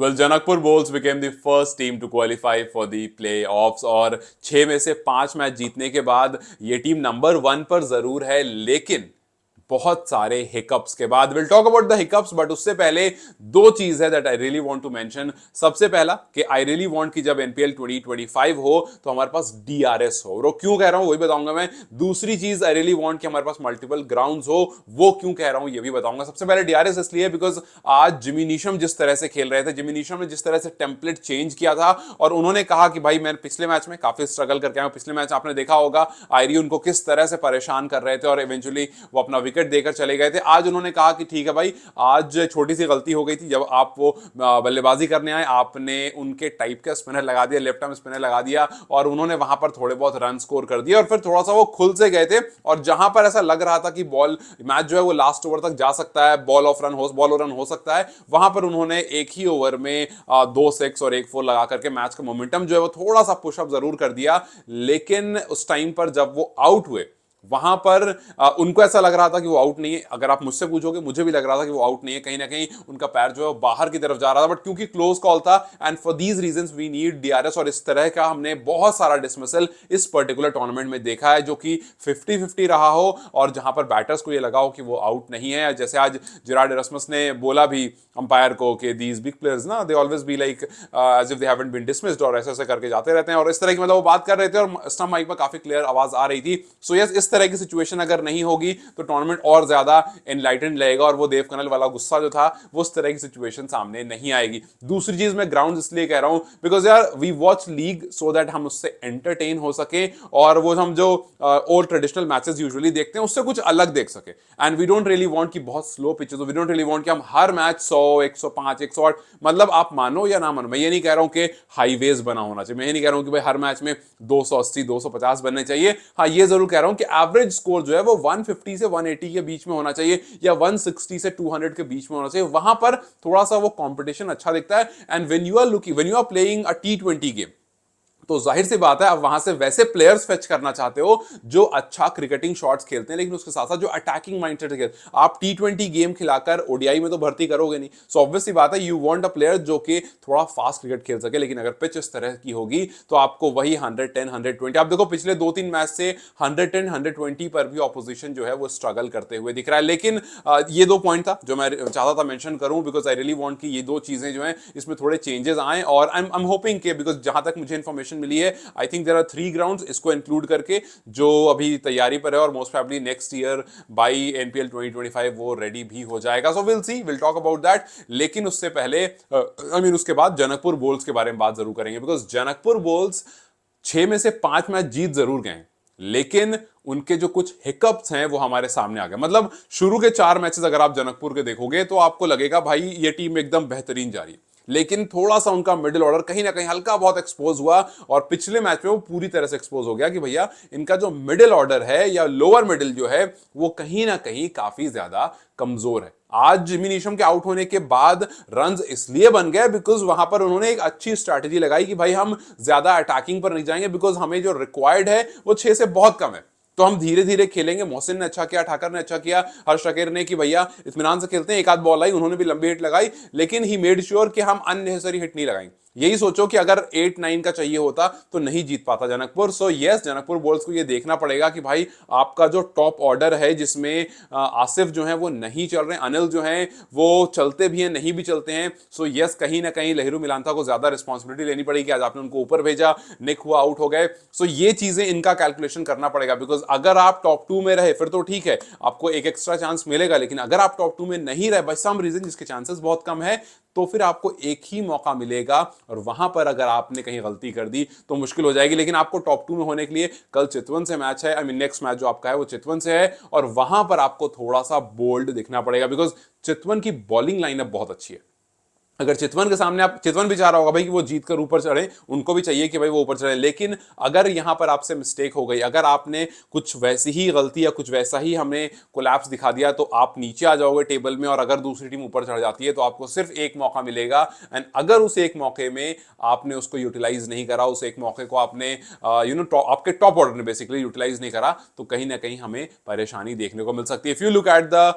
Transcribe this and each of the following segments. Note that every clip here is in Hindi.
Well, Janakpur Bulls became the first team to qualify for the playoffs और 6 में से 5 मैच जीतने के बाद ये टीम नंबर 1 पर जरूर है, लेकिन बहुत सारे हिकअप्स के बाद will talk about the hiccups, but उससे पहले दो चीज है that I really want to mention. सबसे पहला कि आई रियली वांट कि जब एनपीएल 2025 हो तो हमारे पास डीआरएस हो, और क्यों कह रहा हूं वही बताऊंगा मैं। दूसरी चीज आई रियली वांट कि हमारे पास मल्टीपल ग्राउंड्स हो, वो क्यों कह रहा हूं ये भी बताऊंगा। सबसे पहले डीआरएस इसलिए बिकॉज आज जिमी नीशम जिस तरह से खेल रहे थे, जिमी नीशम ने जिस तरह से टेम्पलेट चेंज किया था और उन्होंने कहा कि भाई मैं पिछले मैच में काफी स्ट्रगल करके आया हूं। पिछले मैच आपने देखा होगा आयरी उनको किस तरह से परेशान कर रहे थे और इवेंचुअली वो अपना विकेट देकर चले गए थे। आज उन्होंने कहा कि ठीक है भाई, आज छोटी सी गलती हो गई थी, जब आप वो बल्लेबाजी करने आए आपने उनके टाइप का स्पिनर लगा दिया, लेफ्ट आर्म स्पिनर लगा दिया और उन्होंने वहां पर थोड़े बहुत रन स्कोर कर दिए और फिर थोड़ा सा वो खुल से गए थे। और जहां पर ऐसा लग रहा था कि बॉल मैच जो है वो लास्ट ओवर तक जा सकता है, बॉल और रन हो सकता है, वहां पर उन्होंने एक ही ओवर में 2 6 और 1 4 लगा करके मैच का मोमेंटम जो है वो थोड़ा सा पुशअप जरूर कर दिया। लेकिन उस टाइम पर जब वो आउट हुए वहां पर उनको ऐसा लग रहा था कि वो आउट नहीं है। अगर आप मुझसे पूछोगे, मुझे भी लग रहा था कि वो आउट नहीं है, कहीं ना कहीं उनका पैर जो है बाहर की तरफ जा रहा था, बट क्योंकि क्लोज कॉल था and for these reasons we need DRS. और इस तरह का हमने बहुत सारा डिसमिसल इस पर्टिकुलर टूर्नामेंट में देखा है जो कि 50-50 रहा हो और जहां पर बैटर्स को ये लगा हो कि वो आउट नहीं है। जैसे आज जेरार्ड एरस्मस ने बोला भी अंपायर को कि दीज बिग प्लेयर्स ना they always be like as if they haven't been dismissed, और ऐसे ऐसे करके जाते रहते हैं और इस तरह की मतलब वो बात कर रहे थे और स्टंप माइक में काफी क्लियर आवाज आ रही थी। सो यस, इस तरह की सिचुएशन अगर नहीं होगी तो टूर्नामेंट और ज्यादा एनलाइटेंड रहेगा और वो देव कनल वाला गुस्सा जो था वो उस तरह की सिचुएशन सामने नहीं आएगी। दूसरी चीज मैं ग्राउंड इसलिए कह रहा हूं बिकॉज यार we watch league so that हम उससे एंटरटेन हो सके और वो हम जो और ट्रेडिशनल मैचेस यूजुअली देखते हैं उससे कुछ अलग देख सके। And we don't really want कि बहुत स्लो पिचेस हो, वी डोंट रियली वांट कि हम हर मैच 100 105 108, मतलब आप मानो या ना मानो, मैं ये नहीं कह रहा हूं कि हाईवेज बना होना चाहिए, मैं ये नहीं कह रहा हूं कि भाई हर मैच में 280 250 बनने चाहिए। हाँ, ये जरूर कह रहा हूं कि एवरेज स्कोर जो है वो 150 से 180 के बीच में होना चाहिए या 160 से 200 के बीच में होना चाहिए। वहां पर थोड़ा सा वो कंपटीशन अच्छा दिखता है। And when you are playing a T20 game तो जाहिर सी बात है आप वहां से वैसे प्लेयर्स फेच करना चाहते हो जो अच्छा क्रिकेटिंग शॉट्स खेलते हैं, लेकिन उसके साथ साथ जो अटैकिंग माइंडसेट खेलते हैं। आप T20 गेम खिलाकर ओडीआई में तो भर्ती करोगे नहीं, सो ऑब्वियस सी बात है यू वांट अ प्लेयर जो कि थोड़ा फास्ट क्रिकेट खेल सके। लेकिन अगर पिच इस तरह की होगी तो आपको वही 110 120, आप देखो पिछले 2-3 मैच से 110 120 पर भी ऑपोजिशन जो है वो स्ट्रगल करते हुए दिख रहा है। लेकिन ये दो पॉइंट था जो मैं चाहता था मेंशन करूं बिकॉज आई रियली वांट कि ये दो चीजें जो है इसमें थोड़े चेंजेस आए और आई एम होपिंग के बिकॉज जहां तक मुझे इंफॉर्मेशन मिली है I think there are 3 grounds इसको इंक्लूड करके जो अभी तैयारी पर है और most probably next year by NPL 2025 वो रेडी भी हो जाएगा। So will see, will talk about that. लेकिन उससे पहले आई मीन उसके बाद जनकपुर बोल्स के बारे में बात जरूर करेंगे बिकॉज जनकपुर बोल्स 6 में से 5 मैच जीत जरूर गए लेकिन उनके जो कुछ हिकअप्स हैं वो हमारे सामने आ गए। मतलब शुरू के 4 मैचेस अगर आप जनकपुर के देखोगे तो आपको लगेगा भाई ये टीम एकदम बेहतरीन जा रही है, लेकिन थोड़ा सा उनका मिडिल ऑर्डर कहीं ना कहीं हल्का बहुत एक्सपोज हुआ और पिछले मैच में वो पूरी तरह से एक्सपोज हो गया कि भैया इनका जो मिडिल ऑर्डर है या लोअर मिडिल जो है वो कहीं ना कहीं काफी ज्यादा कमजोर है। आज जिमी नीशम के आउट होने के बाद रन्स इसलिए बन गए बिकॉज वहां पर उन्होंने एक अच्छी स्ट्रैटेजी लगाई कि भाई हम ज्यादा अटैकिंग पर नहीं जाएंगे बिकॉज हमें जो रिक्वायर्ड है वो 6 से बहुत कम है, तो हम धीरे धीरे खेलेंगे। मोहसिन ने अच्छा किया, ठाकर ने अच्छा किया, हर्ष शकेर ने कि भैया इत्मीनान से खेलते हैं। एक आध बॉल आई, उन्होंने भी लंबी हिट लगाई, लेकिन ही मेड श्योर कि हम अननेसेसरी हिट नहीं लगाएंगे। यही सोचो कि अगर 8-9 का चाहिए होता तो नहीं जीत पाता Janakpur. So yes, Janakpur Bolts को ये देखना पड़ेगा कि भाई आपका जो टॉप ऑर्डर है जिसमें आसिफ जो है वो नहीं चल रहे, अनिल जो है वो चलते भी हैं नहीं भी चलते हैं। सो यस, कहीं ना कहीं लहिरू मिलांता को ज्यादा रिस्पॉन्सिबिलिटी लेनी पड़ेगी। आज आपने उनको ऊपर भेजा, निक हुआ, आउट हो गए। सो ये चीजें इनका कैलकुलेशन करना पड़ेगा बिकॉज अगर आप टॉप 2 में रहे फिर तो ठीक है, आपको एक एक्स्ट्रा चांस मिलेगा। लेकिन अगर आप टॉप 2 में नहीं रहे बाय सम रीजन जिसके चांसेस बहुत कम है तो फिर आपको एक ही मौका मिलेगा और वहां पर अगर आपने कहीं गलती कर दी तो मुश्किल हो जाएगी। लेकिन आपको टॉप 2 में होने के लिए कल चितवन से मैच है, आई मीन नेक्स्ट मैच जो आपका है वो चितवन से है और वहां पर आपको थोड़ा सा बोल्ड दिखना पड़ेगा बिकॉज चितवन की बॉलिंग लाइनअप बहुत अच्छी है। अगर चितवन के सामने आप, चितवन भी चाह रहा होगा भाई कि वो जीत कर ऊपर चढ़े, उनको भी चाहिए कि भाई वो ऊपर चढ़े, लेकिन अगर यहां पर आपसे मिस्टेक हो गई, अगर आपने कुछ वैसी ही गलती या कुछ वैसा ही हमें कोलैप्स दिखा दिया तो आप नीचे आ जाओगे टेबल में और अगर दूसरी टीम ऊपर चढ़ जाती है तो आपको सिर्फ एक मौका मिलेगा। एंड अगर उस एक मौके में आपने उसको यूटिलाइज नहीं करा, उस एक मौके को आपने आपके टॉप ऑर्डर ने बेसिकली यूटिलाइज नहीं करा तो कहीं ना कहीं हमें परेशानी देखने को मिल सकती है। If you look at the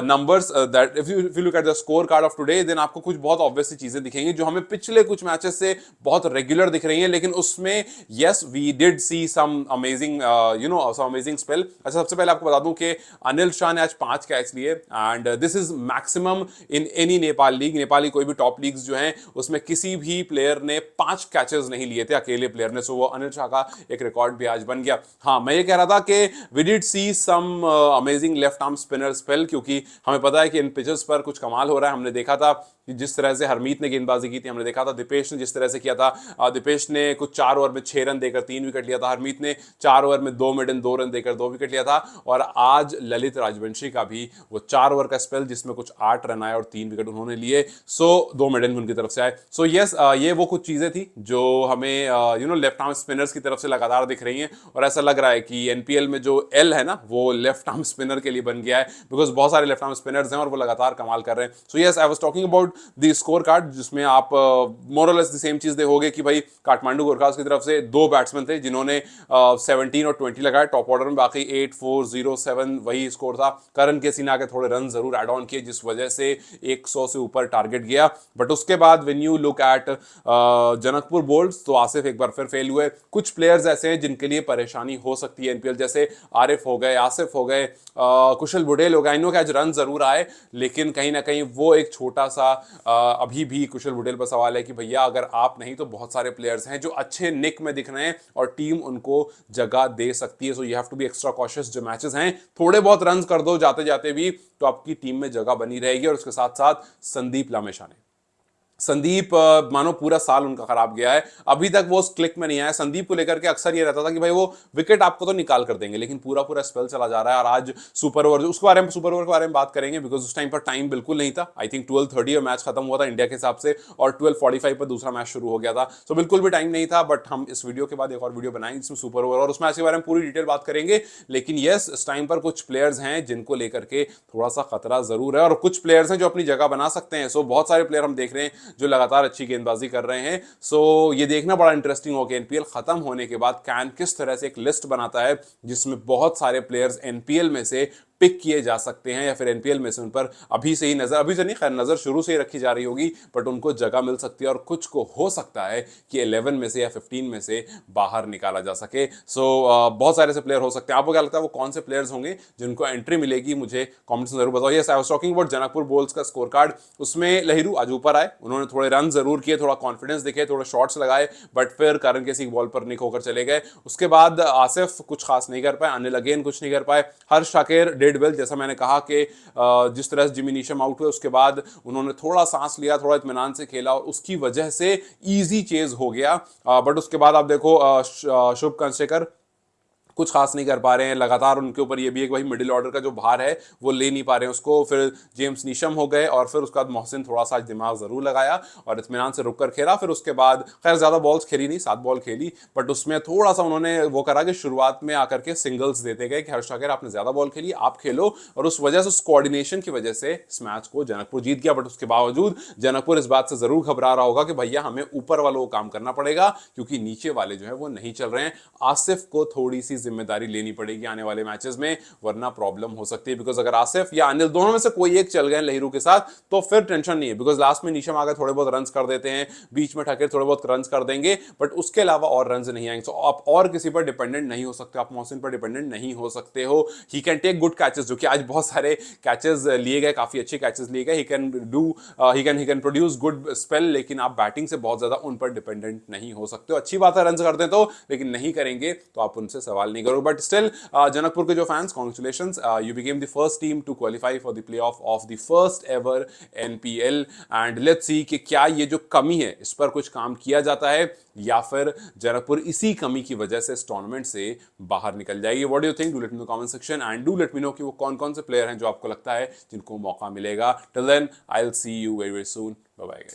numbers that if you look at the score card of today then आपको कुछ बहुत ऑब्वियसली चीजें दिखेंगी जो हमें पिछले कुछ मैचेस से बहुत रेगुलर दिख रही हैं, लेकिन उसमें yes we did see some amazing some amazing spell. अच्छा, सबसे पहले आपको बता दूं कि अनिल शाह ने आज 5 कैच लिए and this is maximum in any Nepal league. Nepali कोई भी टॉप लीग्स जो हैं उसमें किसी भी प्लेयर ने 5 कैचेस नहीं लिए थे अकेले प्लेयर ने, सो वो अनिल शाह का एक रिकॉर्ड भी आज बन गया। हाँ, मैं ये कह रहा था कि we did see some amazing left arm spinner spell, क्योंकि हमें पता है कि इन पिचेस पर कुछ कमाल हो रहा है। हमने देखा था जिस तरह से हरमीत ने गेंदबाजी की थी, हमने देखा था दीपेश ने जिस तरह से किया था। दीपेश ने कुछ 4 ओवर में 6 रन देकर 3 विकेट लिया था, हरमीत ने 4 ओवर में 2 मिडन 2 रन देकर 2 विकेट लिया था, और आज ललित राजवंशी का भी वो 4 ओवर का स्पेल जिसमें कुछ 8 रन आए और 3 विकेट उन्होंने लिए, सो 2 मिडन उनकी तरफ से आए। सो यस, ये वो कुछ चीजें थी जो हमें लेफ्ट आर्म स्पिनर्स की तरफ से लगातार दिख रही हैं, और ऐसा लग रहा है कि एनपीएल में जो एल है ना वो लेफ्ट आर्म स्पिनर के लिए बन गया है, बिकॉज बहुत सारे लेफ्ट आर्म स्पिनर्स हैं और वो लगातार कमाल कर रहे हैं। So yes, I was talking about the score card, जिसमें आप मोर और लेस द सेम चीज देखोगे कि भाई काठमांडू गोरखास की तरफ से 2 बैट्समैन थे जिन्होंने 17 और 20 लगाए टॉप ऑर्डर में, बाकी 8, 4, 0, 7 वही स्कोर था। करण केसी ने आके थोड़े रन जरूर एड ऑन किए जिस वजह से 100 से ऊपर टारगेट गया, बट उसके बाद when you look at Janakpur bolts तो आसिफ एक बार फिर फेल हुए। कुछ प्लेयर्स ऐसे हैं जिनके लिए परेशानी हो सकती है एनपीएल, जैसे आरिफ हो गए, आसिफ हो गए, कुशल बुडेल हो गए। इन्हों के आज रन जरूर आए, लेकिन कहीं ना कहीं वो एक छोटा सा अभी भी कुशल बुडेल पर सवाल है कि भैया अगर आप नहीं तो बहुत सारे प्लेयर्स हैं जो अच्छे निक में दिख रहे हैं और टीम उनको जगह दे सकती है। So you have to be extra cautious. जो मैचेस हैं थोड़े बहुत रन कर दो जाते जाते भी तो आपकी टीम में जगह बनी रहेगी। और उसके साथ साथ संदीप लामेशाने, संदीप मानो पूरा साल उनका खराब गया है, अभी तक वो उस क्लिक में नहीं आया। संदीप को लेकर के अक्सर ये रहता था कि भाई वो विकेट आपको तो निकाल कर देंगे, लेकिन पूरा पूरा स्पेल चला जा रहा है। और आज सुपर ओवर, उसके बारे में सुपर ओवर के बारे में बात करेंगे, बिकॉज उस टाइम पर टाइम बिल्कुल नहीं था। आई थिंक 12:30 मैच खत्म हुआ था इंडिया के हिसाब से और 12:45 पर दूसरा मैच शुरू हो गया था, सो बिल्कुल भी टाइम नहीं था। बट हम इस वीडियो के बाद एक और वीडियो बनाएंगे जिसमें सुपर ओवर और उस मैच के बारे में पूरी डिटेल बात करेंगे। लेकिन यस, इस टाइम पर कुछ प्लेयर्स हैं जिनको लेकर के थोड़ा सा खतरा जरूर है और कुछ प्लेयर्स हैं जो अपनी जगह बना सकते हैं। सो बहुत सारे प्लेयर हम देख रहे हैं जो लगातार अच्छी गेंदबाजी कर रहे हैं। सो ये देखना बड़ा इंटरेस्टिंग होगा एनपीएल खत्म होने के बाद कैन किस तरह से एक लिस्ट बनाता है जिसमें बहुत सारे प्लेयर्स एनपीएल में से पिक किए जा सकते हैं, या फिर एनपीएल में से उन पर अभी से ही नजर, अभी से नहीं खैर नजर शुरू से ही रखी जा रही होगी, बट उनको जगह मिल सकती है और कुछ को हो सकता है कि 11 में से या 15 में से बाहर निकाला जा सके। सो बहुत सारे से प्लेयर हो सकते हैं। आपको क्या लगता है वो कौन से प्लेयर्स होंगे जिनको एंट्री मिलेगी, मुझे कमेंट्स में जरूर बताओ। Yes, I was talking about Janakpur Bolts का स्कोर कार्ड। उसमें लहिरू आज ऊपर आए, उन्होंने थोड़े रन जरूर किए, थोड़ा कॉन्फिडेंस दिखे, थोड़े शॉट्स लगाए, बट फिर करण केसी बॉल पर निक होकर चले गए। उसके बाद आसिफ कुछ खास नहीं कर पाए, अनिल अगेन कुछ नहीं कर पाए, हर्ष ठाकेर डिड वेल, जैसा मैंने कहा कि जिस तरह से जिमी नीशम आउट हुए उसके बाद उन्होंने थोड़ा सांस लिया, थोड़ा इत्मीनान से खेला और उसकी वजह से इजी चेज हो गया। बट उसके बाद आप देखो शुभ कंसेकर कुछ खास नहीं कर पा रहे हैं, लगातार उनके ऊपर ये भी एक भाई मिडिल ऑर्डर का जो भार है वो ले नहीं पा रहे हैं उसको। फिर जेम्स नीशम हो गए और फिर उसके बाद मोहसिन थोड़ा सा दिमाग जरूर लगाया और इत्मीनान से रुक कर खेला। फिर उसके बाद खैर ज्यादा बॉल्स खेली नहीं, 7 बॉल खेली, बट उसमें थोड़ा सा उन्होंने वो करा कि शुरुआत में आकर के सिंगल्स देते गए कि हर्ष ठाकुर आपने ज्यादा बॉल खेली, आप खेलो, और उस वजह से उस कोऑर्डिनेशन की वजह से इस मैच को जनकपुर जीत गया। बट उसके बावजूद जनकपुर इस बात से जरूर घबरा रहा होगा कि भैया हमें ऊपर वालों को काम करना पड़ेगा क्योंकि नीचे वाले जो है वो नहीं चल रहे हैं। आसिफ को थोड़ी सी जिम्मेदारी लेनी पड़ेगी आने वाले मैचेस में, वरना प्रॉब्लम हो सकती है। बिकॉज अगर आसिफ या अनिल दोनों में से कोई एक चल गए लहिरू के साथ तो फिर टेंशन नहीं है, बिकॉज लास्ट में नीशम आकर थोड़े बहुत रन्स कर देते हैं, बीच में ठाकुर थोड़े बहुत रन्स कर देंगे, बट उसके अलावा और रन्स नहीं आएंगे। तो आप और किसी पर डिपेंडेंट नहीं हो सकते, आप मोहसिन पर डिपेंडेंट नहीं हो सकते हो। He can take good catches, जो कि आज बहुत सारे कैचेस लिए गए, काफी अच्छे कैचेस लिए गए। He can produce good spell, लेकिन आप बैटिंग से बहुत ज्यादा उन पर डिपेंडेंट नहीं हो सकते हो। अच्छी बात है रन्स करते तो, लेकिन नहीं करेंगे तो आप उनसे सवाल नहीं करोगे। बट स्टिल जनकपुर के जो fans, congratulations, you became the first team to qualify for the playoff of the first ever NPL and let's see कि क्या ये जो कमी है इस पर कुछ काम किया जाता है या फिर जनकपुर इसी कमी की वजह से इस टूर्नामेंट से बाहर निकल जाएगी। What do you think? Do let me know comment section and do let me know कि वो कौन कौन से प्लेयर हैं जो आपको लगता है जिनको मौका मिलेगा। Till then I will see you very very soon, bye bye.